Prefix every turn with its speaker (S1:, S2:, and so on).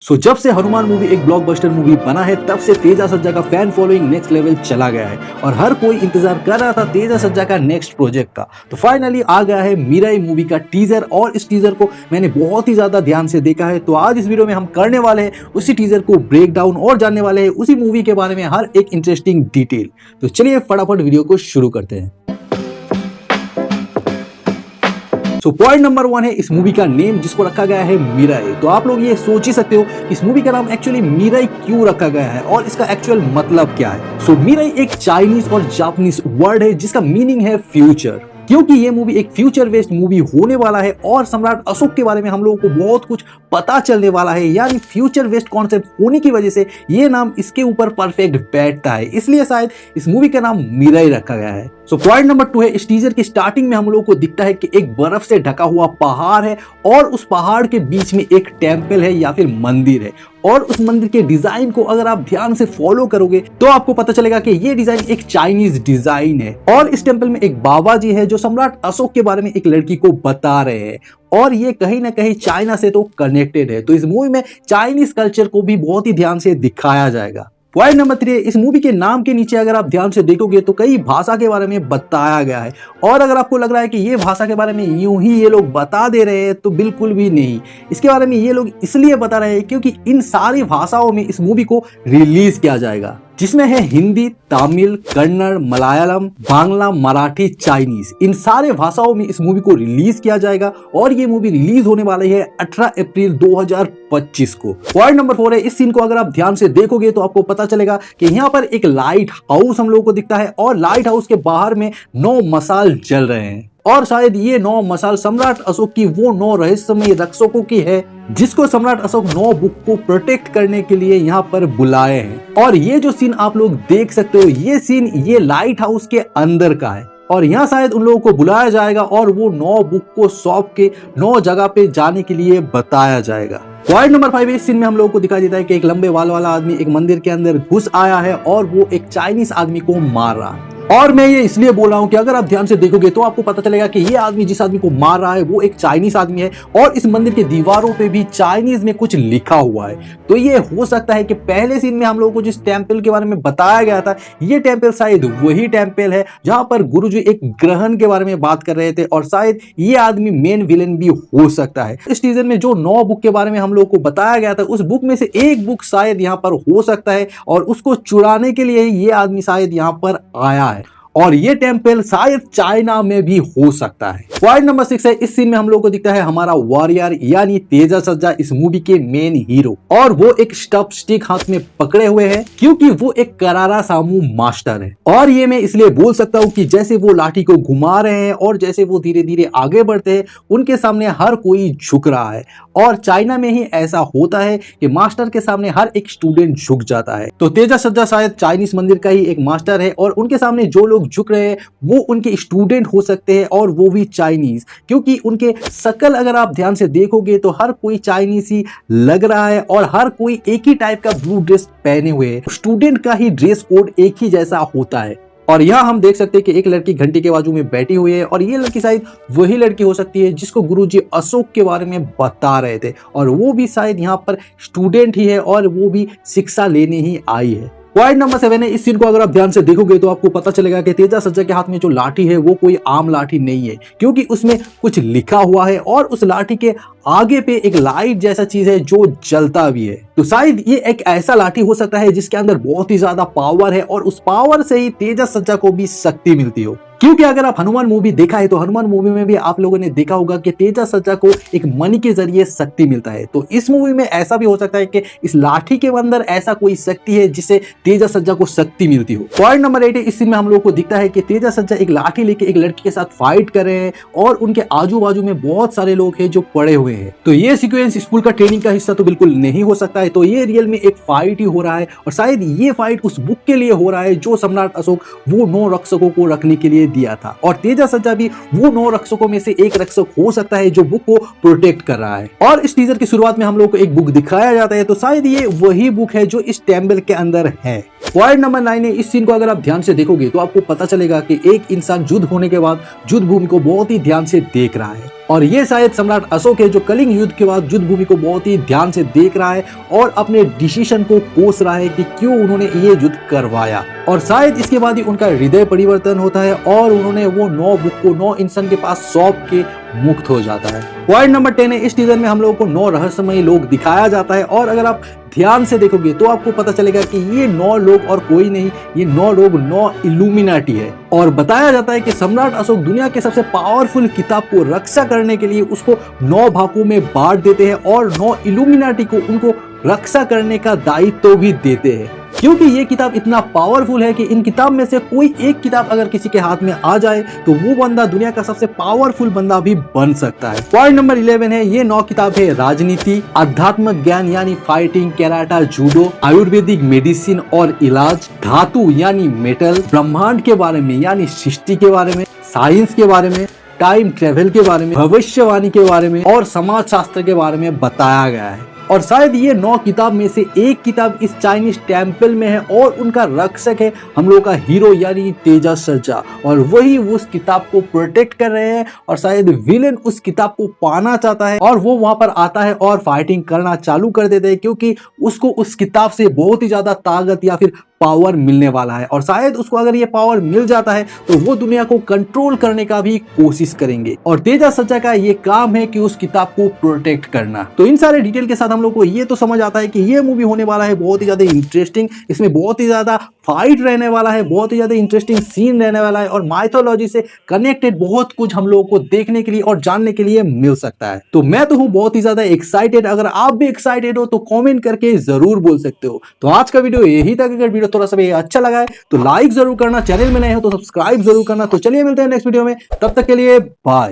S1: जब से हनुमान मूवी एक ब्लॉकबस्टर मूवी बना है तब से तेजा सज्जा का फैन फॉलोइंग नेक्स्ट लेवल चला गया है और हर कोई इंतजार कर रहा था तेजा सज्जा का नेक्स्ट प्रोजेक्ट का। तो फाइनली आ गया है मिराई मूवी का टीजर और इस टीजर को मैंने बहुत ही ज्यादा ध्यान से देखा है। तो आज इस वीडियो में हम करने वाले हैं उसी टीजर को ब्रेक डाउन और जानने वाले हैं उसी मूवी के बारे में हर एक इंटरेस्टिंग डिटेल। तो चलिए फटाफट वीडियो को शुरू करते हैं। पॉइंट नंबर 1 है इस मूवी का नेम जिसको रखा गया है मिराई। तो आप लोग ये सोच ही सकते हो इस मूवी का नाम एक्चुअली मिराई क्यों रखा गया है और इसका एक्चुअल मतलब क्या है। मिराई एक चाइनीज और जापानीज वर्ड है जिसका मीनिंग है फ्यूचर। क्योंकि ये मूवी एक फ्यूचर बेस्ड मूवी होने वाला है और सम्राट अशोक के बारे में हम लोगों को बहुत कुछ पता चलने वाला है, यानी फ्यूचर बेस्ड कॉन्सेप्ट होने की वजह से ये नाम इसके ऊपर परफेक्ट बैठता है, इसलिए शायद इस मूवी का नाम मिराई रखा गया है। पॉइंट नंबर 2 है इस टीजर की स्टार्टिंग में हम लोगों को दिखता है कि एक बर्फ से ढका हुआ पहाड़ है और उस पहाड़ के बीच में एक टेम्पल है या फिर मंदिर है और उस मंदिर के डिजाइन को अगर आप ध्यान से फॉलो करोगे तो आपको पता चलेगा कि ये डिजाइन एक चाइनीज डिजाइन है और इस टेम्पल में एक बाबा जी है जो सम्राट अशोक के बारे में एक लड़की को बता रहे हैं और ये कहीं ना कहीं चाइना से तो कनेक्टेड है। तो इस मूवी में चाइनीज कल्चर को भी बहुत ही ध्यान से दिखाया जाएगा। पॉइंट नंबर 3 इस मूवी के नाम के नीचे अगर आप ध्यान से देखोगे तो कई भाषा के बारे में बताया गया है और अगर आपको लग रहा है कि ये भाषा के बारे में यूं ही ये लोग बता दे रहे हैं तो बिल्कुल भी नहीं। इसके बारे में ये लोग इसलिए बता रहे हैं क्योंकि इन सारी भाषाओं में इस मूवी को रिलीज किया जाएगा, जिसमें है हिंदी, तमिल, कन्नड़, मलयालम, बांग्ला, मराठी, चाइनीज। इन सारे भाषाओं में इस मूवी को रिलीज किया जाएगा और ये मूवी रिलीज होने वाली है 18 अप्रैल 2025 को। पॉइंट नंबर 4 है इस सीन को अगर आप ध्यान से देखोगे तो आपको पता चलेगा कि यहाँ पर एक लाइट हाउस हम लोगों को दिखता है और लाइट हाउस के बाहर में 9 मसाल जल रहे हैं और शायद ये 9 मसाल सम्राट अशोक की वो 9 रहस्यमय रक्षकों की है जिसको सम्राट अशोक 9 बुक को प्रोटेक्ट करने के लिए यहाँ पर बुलाए हैं। और ये जो सीन आप लोग देख सकते हो ये सीन ये लाइट हाउस के अंदर का है और यहाँ शायद उन लोगों को बुलाया जाएगा और वो 9 बुक को सौंप के 9 जगह पे जाने के लिए बताया जाएगा। पॉइंट नंबर 5 इस सीन में हम लोगों को दिखाई देता है कि एक लंबे बाल वाला आदमी एक मंदिर के अंदर घुस आया है और वो एक चाइनीज आदमी को मार रहा है। और मैं ये इसलिए बोल रहा हूं कि अगर आप ध्यान से देखोगे तो आपको पता चलेगा कि ये आदमी जिस आदमी को मार रहा है वो एक चाइनीज आदमी है और इस मंदिर के दीवारों पे भी चाइनीज में कुछ लिखा हुआ है। तो ये हो सकता है कि पहले सीन में हम लोगों को जिस टेम्पल के बारे में बताया गया था ये टेम्पल शायद वही टेम्पल है जहां पर गुरुजी एक ग्रहण के बारे में बात कर रहे थे और शायद ये आदमी मेन विलेन भी हो सकता है। इस सीजन में जो 9 बुक के बारे में हम लोगों को बताया गया था उस बुक में से एक बुक शायद यहाँ पर हो सकता है और उसको चुराने के लिए ये आदमी शायद यहाँ पर आया है और ये टेम्पल शायद चाइना में भी हो सकता है। पॉइंट नंबर 6 है इस सीन में हम लोग को दिखता है हमारा वॉरियर यानी तेजा सज्जा इस मूवी के मेन हीरो और वो एक स्टफ स्टिक हाथ में पकड़े हुए हैं क्योंकि वो एक करारा सामू मास्टर है। और ये मैं इसलिए बोल सकता हूँ कि जैसे वो लाठी को घुमा रहे हैं और जैसे वो धीरे धीरे आगे बढ़ते हैं उनके सामने हर कोई झुक रहा है और चाइना में ही ऐसा होता है कि मास्टर के सामने हर एक स्टूडेंट झुक जाता है। तो तेजा सज्जा शायद चाइनीज मंदिर का ही एक मास्टर है और उनके सामने जो लोग झुक रहे हैं वो उनके स्टूडेंट हो सकते हैं और वो भी चाइनीज, क्योंकि उनके शकल अगर आप ध्यान से देखोगे तो हर कोई चाइनीज ही लग रहा है और हर कोई एक ही टाइप का ब्लू ड्रेस पहने हुए है। स्टूडेंट का ही ड्रेस कोड एक ही जैसा होता है। और यहाँ हम देख सकते हैं कि एक लड़की घंटी के बाजू में बैठी हुई है और ये लड़की शायद वही लड़की हो सकती है जिसको गुरुजी अशोक के बारे में बता रहे थे और वो भी शायद यहाँ पर स्टूडेंट ही है और वो भी शिक्षा लेने ही आई है। पॉइंट नंबर 7 है इस सीन को अगर आप ध्यान से देखोगे तो आपको पता चलेगा कि तेजा सज्जा के हाथ में जो लाठी है वो कोई आम लाठी नहीं है क्योंकि उसमें कुछ लिखा हुआ है और उस लाठी के आगे पे एक लाइट जैसा चीज है जो जलता भी है। तो शायद ये एक ऐसा लाठी हो सकता है जिसके अंदर बहुत ही ज्यादा पावर है और उस पावर से ही तेजा सज्जा को भी शक्ति मिलती हो। क्योंकि अगर आप हनुमान मूवी देखा है तो हनुमान मूवी में भी आप लोगों ने देखा होगा कि तेजा सज्जा को एक मणि के जरिए शक्ति मिलता है। तो इस मूवी में ऐसा भी हो सकता है कि इस लाठी के अंदर ऐसा कोई शक्ति है जिससे तेजा सज्जा को शक्ति मिलती हो। पॉइंट नंबर 8 इस सीन में हम लोग को दिखता है कि तेजा सज्जा एक लाठी लेके एक लड़की के साथ फाइट कर रहे हैं और उनके आजू बाजू में बहुत सारे लोग हैं जो पड़े हुए हैं। तो ये सीक्वेंस स्कूल का ट्रेनिंग का हिस्सा तो बिल्कुल नहीं हो सकता है, तो ये रियल में एक फाइट ही हो रहा है और शायद ये फाइट उस बुक के लिए हो रहा है जो सम्राट अशोक वो 9 रक्षकों को रखने के लिए दिया था और तेजा सज्जा भी वो 9 रक्षकों में से एक रक्षक हो सकता है जो बुक को प्रोटेक्ट कर रहा है। और इस टीजर की शुरुआत में हम लोग को एक बुक दिखाया जाता है तो शायद ये वही बुक है जो इस टेम्पल के अंदर है। पॉइंट नंबर 9 है इस सीन को अगर आप ध्यान से देखोगे तो आपको पता चलेगा कि एक इंसान युद्ध होने के बाद युद्ध भूमि को बहुत ही ध्यान से देख रहा है और ये शायद सम्राट अशोक है जो कलिंग युद्ध के बाद युद्ध भूमि को बहुत ही ध्यान से देख रहा है और अपने डिसीजन को कोस रहा है कि क्यों उन्होंने ये युद्ध करवाया। और शायद इसके बाद ही उनका हृदय परिवर्तन होता है और उन्होंने वो 9 बुक को 9 इंसान के पास सौंप के मुक्त हो जाता है। पॉइंट नंबर 10 है, इस टीजर में हम लोगों को 9 रहस्यमयी लोग दिखाया जाता है और अगर आप ध्यान से देखोगे तो आपको पता चलेगा कि ये 9 लोग और कोई नहीं, ये 9 लोग 9 इल्यूमिनाटी है। और बताया जाता है कि सम्राट अशोक दुनिया के सबसे पावरफुल किताब को रक्षा करने के लिए उसको 9 भागों में बांट देते हैं और 9 इल्यूमिनाटी को उनको रक्षा करने का दायित्व भी देते हैं, क्योंकि ये किताब इतना पावरफुल है कि इन किताब में से कोई एक किताब अगर किसी के हाथ में आ जाए तो वो बंदा दुनिया का सबसे पावरफुल बंदा भी बन सकता है। पॉइंट नंबर 11 है, ये 9 किताब है राजनीति, आध्यात्मिक ज्ञान यानी फाइटिंग, कैराटा, जूडो, आयुर्वेदिक मेडिसिन और इलाज, धातु यानी मेटल, ब्रह्मांड के बारे में यानी सृष्टि के बारे में, साइंस के बारे में, टाइम ट्रेवल के बारे में, भविष्यवाणी के बारे में और समाज शास्त्र के बारे में बताया गया है। और शायद ये 9 किताब में से एक किताब इस चाइनीज टेम्पल में है और उनका रक्षक है हम लोग का हीरो यानी तेजा सर्जा, और वही उस किताब को प्रोटेक्ट कर रहे हैं। और शायद विलेन उस किताब को पाना चाहता है और वो वहां पर आता है और फाइटिंग करना चालू कर देते हैं, क्योंकि उसको उस किताब से बहुत ही ज्यादा ताकत या फिर पावर मिलने वाला है। और शायद उसको अगर ये पावर मिल जाता है तो वो दुनिया को कंट्रोल करने का भी कोशिश करेंगे। और तेजा सज्जा का ये काम है कि उस किताब को प्रोटेक्ट करना। तो इन सारे डिटेल के साथ हम लोग को ये तो समझ आता है कि ये मूवी होने वाला है बहुत ही ज्यादा इंटरेस्टिंग, इसमें बहुत ही ज्यादा फाइट रहने वाला है, बहुत ही ज्यादा इंटरेस्टिंग सीन रहने वाला है और माइथोलॉजी से कनेक्टेड बहुत कुछ हम लोगों को देखने के लिए और जानने के लिए मिल सकता है। तो मैं तो हूँ बहुत ही ज्यादा एक्साइटेड। अगर आप भी एक्साइटेड हो तो कमेंट करके जरूर बोल सकते हो। तो आज का वीडियो यही था। अगर वीडियो थोड़ा सा भी अच्छा लगा है तो लाइक जरूर करना, चैनल में नए हो तो सब्सक्राइब जरूर करना। तो चलिए मिलते हैं नेक्स्ट वीडियो में, तब तक के लिए बाय।